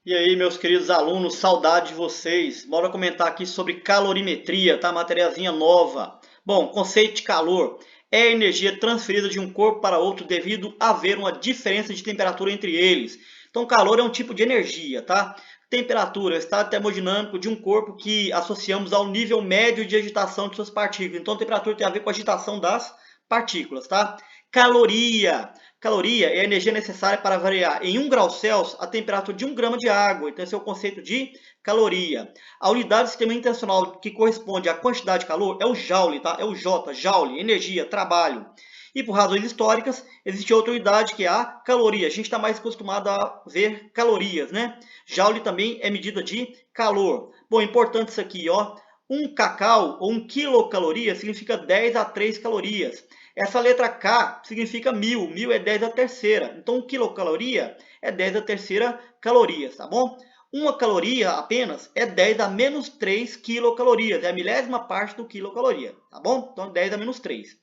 E aí, meus queridos alunos, saudade de vocês. Bora comentar aqui sobre calorimetria, tá? Matériazinha nova. Bom, conceito de calor é a energia transferida de um corpo para outro devido a haver uma diferença de temperatura entre eles. Então, calor é um tipo de energia, tá? Temperatura é o estado termodinâmico de um corpo que associamos ao nível médio de agitação de suas partículas. Então, temperatura tem a ver com a agitação das partículas, tá? Caloria. Caloria é a energia necessária para variar em 1 grau Celsius a temperatura de 1 grama de água. Então, esse é o conceito de caloria. A unidade do sistema internacional que corresponde à quantidade de calor é o joule, tá? É o J, joule, energia, trabalho. E por razões históricas, existe outra unidade que é a caloria. A gente está mais acostumado a ver calorias, né? Joule também é medida de calor. Bom, importante isso aqui, ó. 1 kcal ou 1 quilocaloria significa 10 a 3 calorias. Essa letra K significa 1000, 1000 é 10 a terceira. Então, 1 quilocaloria é 10 a terceira calorias, tá bom? 1 caloria apenas é 10 a menos 3 quilocalorias, é a milésima parte do quilocaloria, tá bom? Então, 10 a menos 3.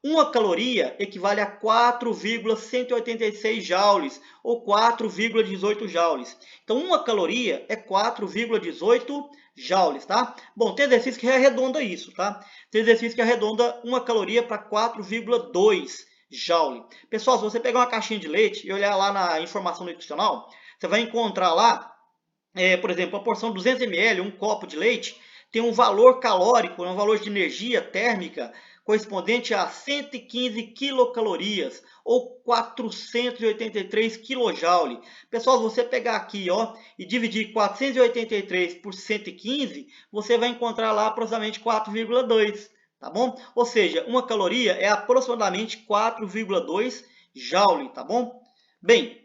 1 caloria equivale a 4,186 joules, ou 4,18 joules. Então, 1 caloria é 4,18 joules, tá? Bom, tem exercício que arredonda isso, tá? Tem exercício que arredonda 1 caloria para 4,2 joule. Pessoal, se você pegar uma caixinha de leite e olhar lá na informação nutricional, você vai encontrar lá, por exemplo, a porção de 200 ml, um copo de leite, tem um valor calórico, um valor de energia térmica correspondente a 115 quilocalorias ou 483 kJ. Pessoal, se você pegar aqui, ó, e dividir 483 por 115, você vai encontrar lá aproximadamente 4,2, tá bom? Ou seja, 1 caloria é aproximadamente 4,2 joule, tá bom? Bem,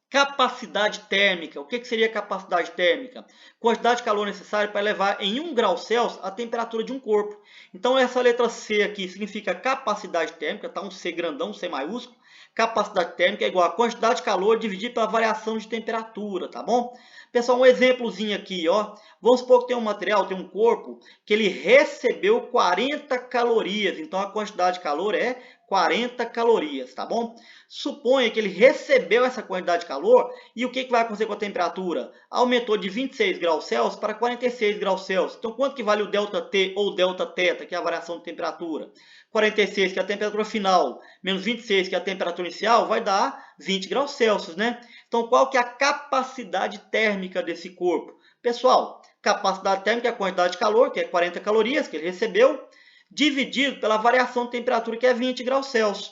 capacidade térmica. O que seria capacidade térmica? Quantidade de calor necessária para elevar em 1 grau Celsius a temperatura de um corpo. Então, essa letra C aqui significa capacidade térmica, tá? Um C grandão, um C maiúsculo. Capacidade térmica é igual a quantidade de calor dividido pela variação de temperatura, tá bom? Pessoal, um exemplozinho aqui, ó. Vamos supor que tem um material, tem um corpo, que ele recebeu 40 calorias. Então, a quantidade de calor é 40 calorias, tá bom? Suponha que ele recebeu essa quantidade de calor e o que vai acontecer com a temperatura? Aumentou de 26 graus Celsius para 46 graus Celsius. Então, quanto que vale o ΔT ou Δθ, que é a variação de temperatura? 46, que é a temperatura final, menos 26, que é a temperatura inicial, vai dar 20 graus Celsius, né? Então, qual que é a capacidade térmica desse corpo? Pessoal, capacidade térmica é a quantidade de calor, que é 40 calorias que ele recebeu, dividido pela variação de temperatura, que é 20 graus Celsius.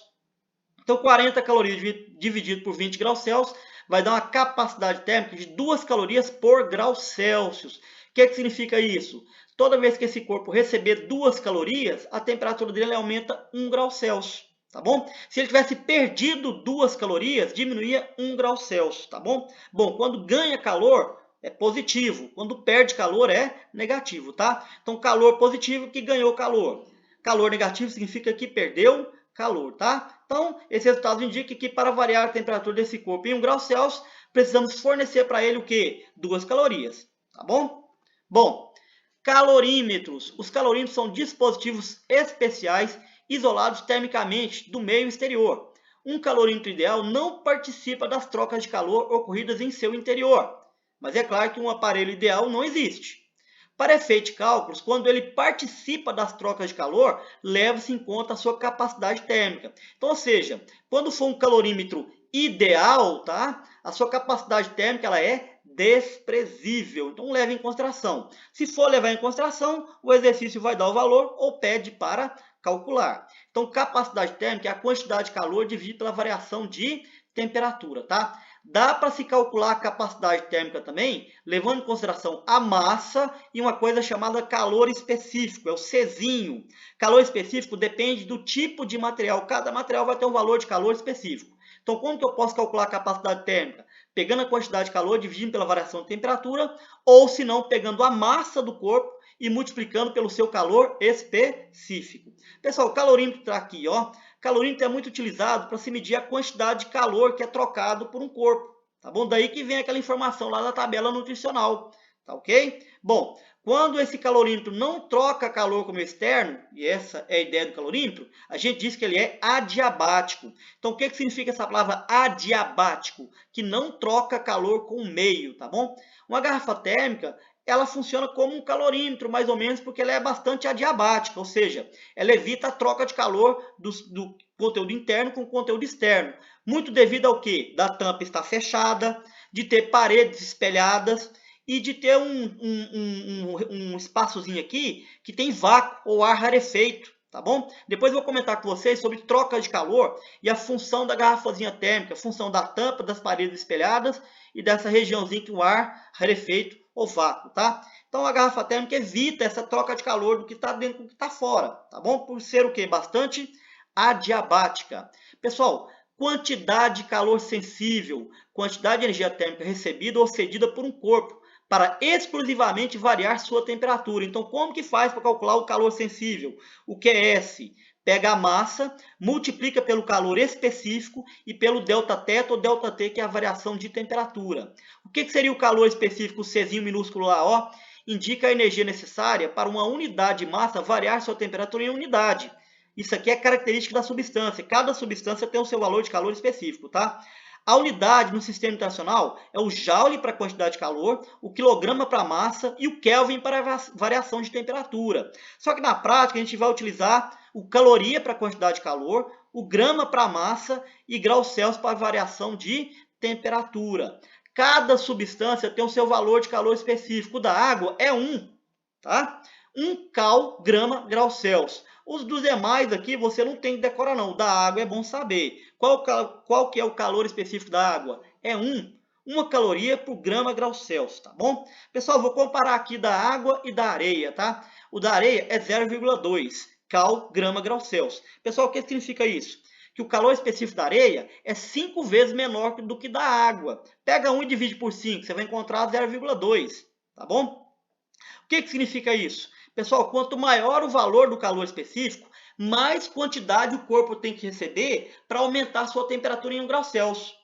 Então, 40 calorias dividido por 20 graus Celsius vai dar uma capacidade térmica de 2 calorias por grau Celsius. O que significa isso? Toda vez que esse corpo receber 2 calorias, a temperatura dele aumenta 1 grau Celsius, tá bom? Se ele tivesse perdido 2 calorias, diminuía 1 grau Celsius, tá bom? Bom, quando ganha calor, é positivo. Quando perde calor, é negativo, tá? Então, calor positivo que ganhou calor. Calor negativo significa que perdeu calor, tá? Então, esse resultado indica que para variar a temperatura desse corpo em 1 grau Celsius, precisamos fornecer para ele o quê? 2 calorias, tá bom? Bom, calorímetros. Os calorímetros são dispositivos especiais isolados termicamente do meio exterior. Um calorímetro ideal não participa das trocas de calor ocorridas em seu interior. Mas é claro que um aparelho ideal não existe. Para efeito de cálculos, quando ele participa das trocas de calor, leva-se em conta a sua capacidade térmica. Então, ou seja, quando for um calorímetro ideal, tá? A sua capacidade térmica ela é desprezível. Então, leve em consideração. Se for levar em consideração, o exercício vai dar o valor ou pede para calcular. Então, capacidade térmica é a quantidade de calor dividida pela variação de temperatura, tá? Dá para se calcular a capacidade térmica também, levando em consideração a massa e uma coisa chamada calor específico, é o Czinho. Calor específico depende do tipo de material. Cada material vai ter um valor de calor específico. Então, como que eu posso calcular a capacidade térmica? Pegando a quantidade de calor, dividindo pela variação de temperatura, ou se não, pegando a massa do corpo e multiplicando pelo seu calor específico. Pessoal, o calorímetro está aqui, ó. Calorímetro é muito utilizado para se medir a quantidade de calor que é trocado por um corpo, tá bom? Daí que vem aquela informação lá da tabela nutricional, Tá ok? Bom, quando esse calorímetro não troca calor como externo, e essa é a ideia do calorímetro, a gente diz que ele é adiabático. Então, o que significa essa palavra adiabático? Que não troca calor com o meio, tá bom? Uma garrafa térmica, ela funciona como um calorímetro, mais ou menos, porque ela é bastante adiabática, ou seja, ela evita a troca de calor do conteúdo interno com o conteúdo externo. Muito devido ao quê? Da tampa estar fechada, de ter paredes espelhadas, e de ter um espaçozinho aqui que tem vácuo ou ar rarefeito, tá bom? Depois eu vou comentar com vocês sobre troca de calor e a função da garrafazinha térmica, a função da tampa, das paredes espelhadas e dessa regiãozinha que o ar rarefeito ou vácuo, tá? Então a garrafa térmica evita essa troca de calor do que está dentro com o que está fora, tá bom? Por ser o quê? Bastante adiabática. Pessoal, quantidade de calor sensível, quantidade de energia térmica recebida ou cedida por um corpo, para exclusivamente variar sua temperatura. Então, como que faz para calcular o calor sensível? O QS pega a massa, multiplica pelo calor específico e pelo ΔT ou ΔT, que é a variação de temperatura. O que seria o calor específico, o Czinho minúsculo lá, ó? Indica a energia necessária para uma unidade de massa variar sua temperatura em unidade. Isso aqui é característica da substância. Cada substância tem o seu valor de calor específico, tá? A unidade no sistema internacional é o joule para a quantidade de calor, o quilograma para a massa e o Kelvin para a variação de temperatura. Só que na prática a gente vai utilizar o caloria para a quantidade de calor, o grama para a massa e graus Celsius para a variação de temperatura. Cada substância tem o seu valor de calor específico. O da água é 1, tá? 1 cal, grama, graus Celsius. Os dos demais aqui você não tem que decorar não. O da água é bom saber. Qual que é o calor específico da água? É 1 caloria por grama graus Celsius, tá bom? Pessoal, vou comparar aqui da água e da areia, tá? O da areia é 0,2 cal, grama, graus Celsius. Pessoal, o que significa isso? Que o calor específico da areia é 5 vezes menor do que da água. Pega 1 e divide por 5, você vai encontrar 0,2, tá bom? O que significa isso? Pessoal, quanto maior o valor do calor específico, mais quantidade o corpo tem que receber para aumentar a sua temperatura em 1 grau Celsius.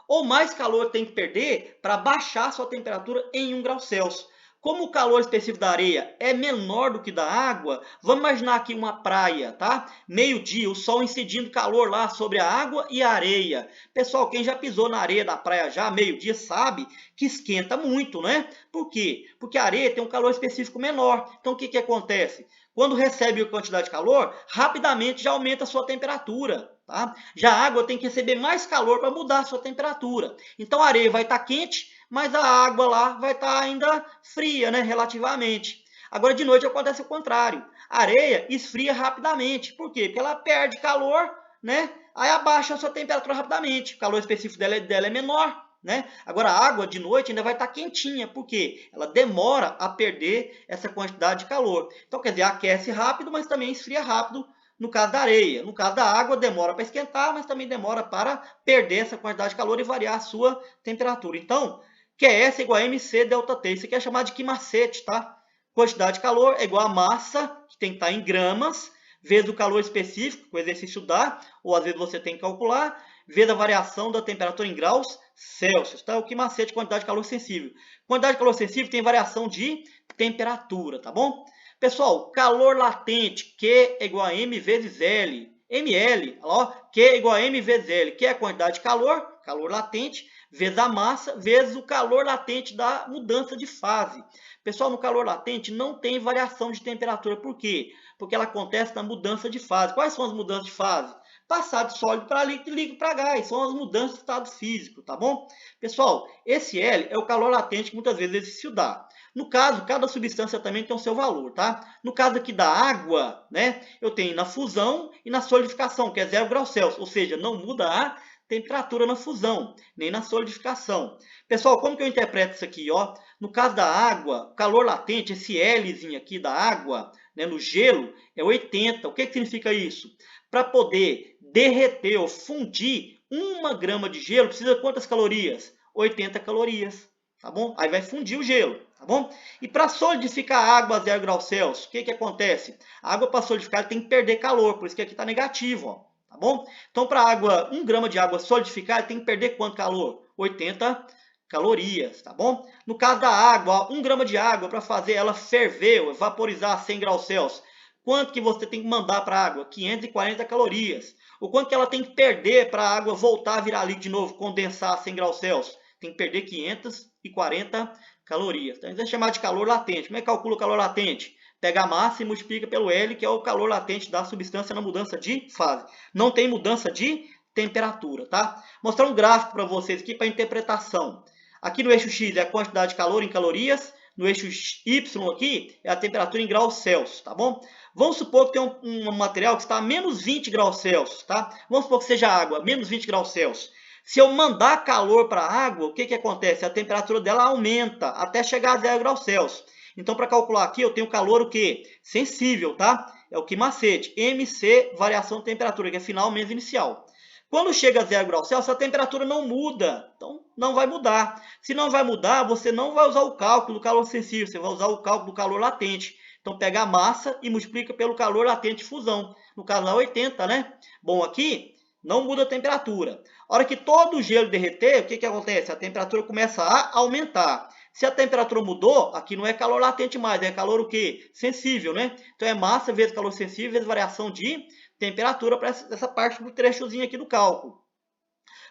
Ou mais calor tem que perder para baixar a sua temperatura em 1 grau Celsius. Como o calor específico da areia é menor do que da água, vamos imaginar aqui uma praia, tá? Meio-dia, o sol incidindo calor lá sobre a água e a areia. Pessoal, quem já pisou na areia da praia já, meio-dia, sabe que esquenta muito, né? Por quê? Porque a areia tem um calor específico menor. Então, o que acontece? Quando recebe a quantidade de calor, rapidamente já aumenta a sua temperatura. Tá? Já a água tem que receber mais calor para mudar a sua temperatura. Então, a areia vai estar quente, mas a água lá vai estar ainda fria, né, relativamente. Agora, de noite acontece o contrário. A areia esfria rapidamente. Por quê? Porque ela perde calor, né? Aí abaixa a sua temperatura rapidamente. O calor específico dela é menor, né? Agora, a água de noite ainda vai estar quentinha. Por quê? Ela demora a perder essa quantidade de calor. Então, quer dizer, aquece rápido, mas também esfria rápido no caso da areia. No caso da água, demora para esquentar, mas também demora para perder essa quantidade de calor e variar a sua temperatura. Então, QS é igual a MC ΔT. Isso aqui é chamado de quimacete, tá? Quantidade de calor é igual a massa, que tem que estar em gramas, vezes o calor específico que o exercício dá, ou às vezes você tem que calcular, vezes a variação da temperatura em graus Celsius. Tá? O quimacete, quantidade de calor sensível. Quantidade de calor sensível tem variação de temperatura, tá bom? Pessoal, calor latente, Q é igual a M vezes L. ml, ó, Q é igual a M vezes L, que é a quantidade de calor, calor latente, vezes a massa, vezes o calor latente da mudança de fase. Pessoal, no calor latente não tem variação de temperatura. Por quê? Porque ela acontece na mudança de fase. Quais são as mudanças de fase? Passar de sólido para líquido e líquido para gás. São as mudanças de estado físico, tá bom? Pessoal, esse L é o calor latente que muitas vezes esse exercício dá. No caso, cada substância também tem o seu valor, tá? No caso aqui da água, né, eu tenho na fusão e na solidificação, que é 0 graus Celsius, ou seja, não muda a temperatura na fusão, nem na solidificação. Pessoal, como que eu interpreto isso aqui, ó? No caso da água, o calor latente, esse Lzinho aqui da água, né, no gelo, é 80. O que significa isso? Para poder derreter ou fundir 1 grama de gelo, precisa de quantas calorias? 80 calorias. Tá bom? Aí vai fundir o gelo, tá bom? E para solidificar a água a 0 graus Celsius, o que acontece? A água para solidificar tem que perder calor, por isso que aqui está negativo, ó, tá bom? Então, para 1 grama de água solidificar, tem que perder quanto calor? 80 calorias, tá bom? No caso da água, ó, 1 grama de água para fazer ela ferver ou vaporizar a 100 graus Celsius. Quanto que você tem que mandar para a água? 540 calorias. O quanto que ela tem que perder para a água voltar a virar líquido de novo, condensar a 100 graus Celsius? Tem que perder 540 calorias. Então, a gente vai chamar de calor latente. Como é que calcula o calor latente? Pega a massa e multiplica pelo L, que é o calor latente da substância na mudança de fase. Não tem mudança de temperatura, tá? Vou mostrar um gráfico para vocês aqui para interpretação. Aqui no eixo X é a quantidade de calor em calorias, no eixo Y aqui é a temperatura em graus Celsius, tá bom? Vamos supor que tem um material que está a menos 20 graus Celsius, tá? Vamos supor que seja água, menos 20 graus Celsius. Se eu mandar calor para a água, o que, que acontece? A temperatura dela aumenta até chegar a 0 graus Celsius. Então, para calcular aqui, eu tenho calor o quê? Sensível, tá? É o que macete. MC, variação de temperatura, que é final menos inicial. Quando chega a 0 graus Celsius, a temperatura não muda. Então, não vai mudar. Se não vai mudar, você não vai usar o cálculo do calor sensível. Você vai usar o cálculo do calor latente. Então, pega a massa e multiplica pelo calor latente de fusão. No caso lá, 80, né? Bom, aqui não muda a temperatura. A hora que todo o gelo derreter, o que, que acontece? A temperatura começa a aumentar. Se a temperatura mudou, aqui não é calor latente mais, é calor o quê? Sensível, né? Então, é massa vezes calor sensível vezes variação de temperatura para essa parte do trechozinho aqui do cálculo.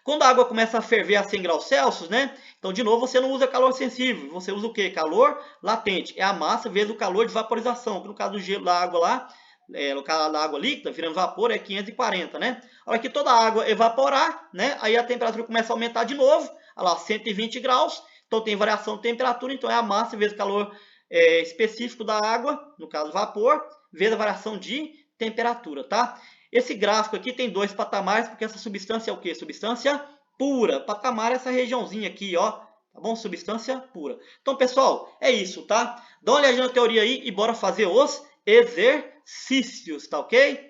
Quando a água começa a ferver a 100 graus Celsius, né? Então, de novo, você não usa calor sensível, você usa o quê? Calor latente. É a massa vezes o calor de vaporização, que no caso do gelo da água lá, no caso da água líquida, virando vapor, é 540, né? A hora que toda a água evaporar, né? Aí a temperatura começa a aumentar de novo, olha lá, 120 graus. Então, tem variação de temperatura, então é a massa vezes o calor específico da água, no caso vapor, vezes a variação de temperatura, tá? Esse gráfico aqui tem 2 patamares, porque essa substância é o quê? Substância pura. Patamar é essa regiãozinha aqui, ó. Tá bom? Substância pura. Então, pessoal, é isso, tá? Dá uma olhadinha na teoria aí e bora fazer os exercícios, tá ok?